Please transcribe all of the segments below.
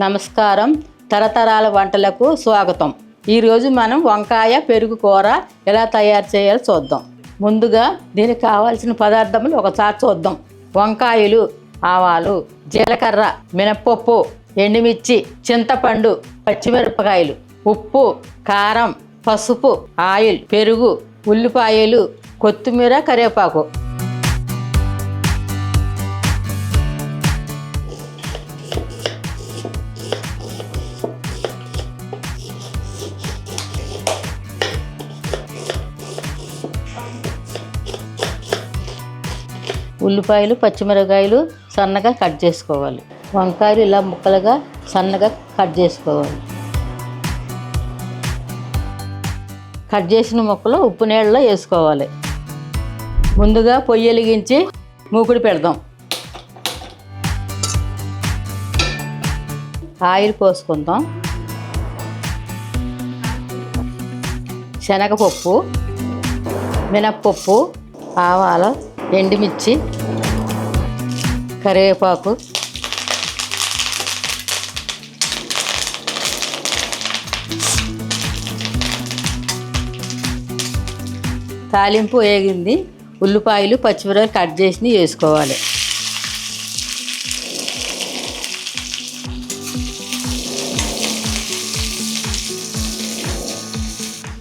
నమస్కారం. తరతరాల వంటలకు స్వాగతం. ఈరోజు మనం వంకాయ పెరుగు కూర ఎలా తయారు చేయాలో చూద్దాం. ముందుగా దీనికి కావాల్సిన పదార్థములు ఒకసారి చూద్దాం. వంకాయలు, ఆవాలు, జీలకర్ర, మినప్పప్పు, ఎండుమిర్చి, చింతపండు, పచ్చిమిరపకాయలు, ఉప్పు, కారం, పసుపు, ఆయిల్, పెరుగు, ఉల్లిపాయలు, కొత్తిమీర, కరివేపాకు. ఉల్లిపాయలు, పచ్చిమిరపకాయలు సన్నగా కట్ చేసుకోవాలి. వంకాయలు ఇలా ముక్కలుగా సన్నగా కట్ చేసుకోవాలి. కట్ చేసిన ముక్కలు ఉప్పు నీళ్ళలో వేసుకోవాలి. ముందుగా పొయ్యి వెలిగించి మూకుడు పెడదాం. ఆయిల్ పోసుకుందాం. శనగపప్పు, మినప్పప్పు, ఆవాలు, ఎండుమిర్చి, కరివేపాకు, తాలింపు వేగింది. ఉల్లిపాయలు, పచ్చిమిరపకాయలు కట్ చేసి వేసుకోవాలి.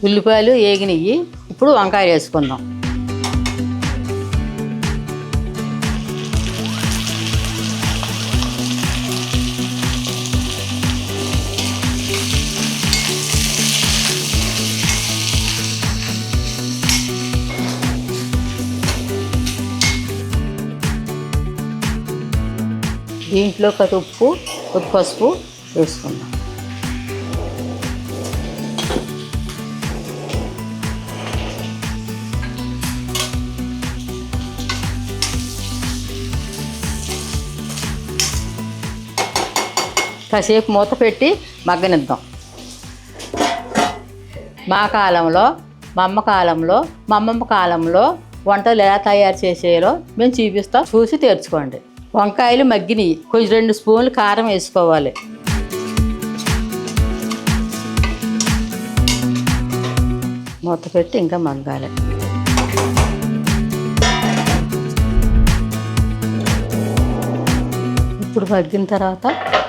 ఉల్లిపాయలు వేగినవి. ఇప్పుడు వంకాయలు వేసుకుందాం. దీంట్లో ఉప్పు, పసుపు వేసుకుందాం. కాసేపు మూత పెట్టి మగ్గనిద్దాం. మా కాలంలో, మా అమ్మమ్మ కాలంలో వంటలు ఎలా తయారు చేసేయాలో మేము చూపిస్తాం. చూసి తెరుచుకోండి. వంకాయలు మగ్గినవి. కొంచెం 2 స్పూన్లు కారం వేసుకోవాలి. మూత పెట్టి ఇంకా మగ్గాలి. ఇప్పుడు మగ్గిన తర్వాత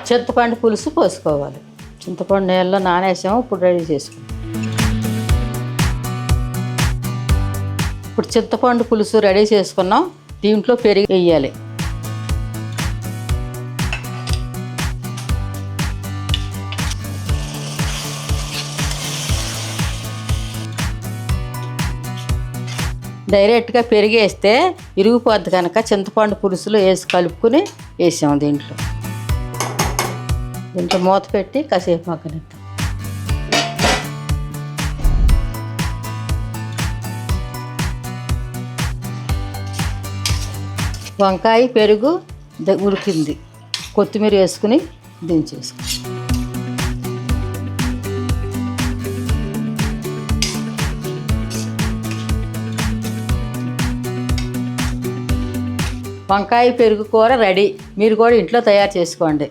చింతపండు పులుసు పోసుకోవాలి. చింతపండు నీళ్ళలో నానేసాము. ఇప్పుడు రెడీ చేసుకుంటాం. ఇప్పుడు చింతపండు పులుసు రెడీ చేసుకున్నాం. దీంట్లో పెరుగు వేయాలి. డైరెక్ట్గా పెరిగేస్తే ఇరిగిపోద్ది కనుక చింతపండు పులుసులో వేసి కలుపుకుని వేసాము. దీంట్లో మూత పెట్టి కాసేపు మగ్గనిద్దాం. వంకాయ పెరుగు ఉడికింది. కొత్తిమీర వేసుకుని దించేసుకుని వంకాయ పెరుగు కూర రెడీ. మీరు కూడా ఇంట్లో తయారు చేసుకోండి.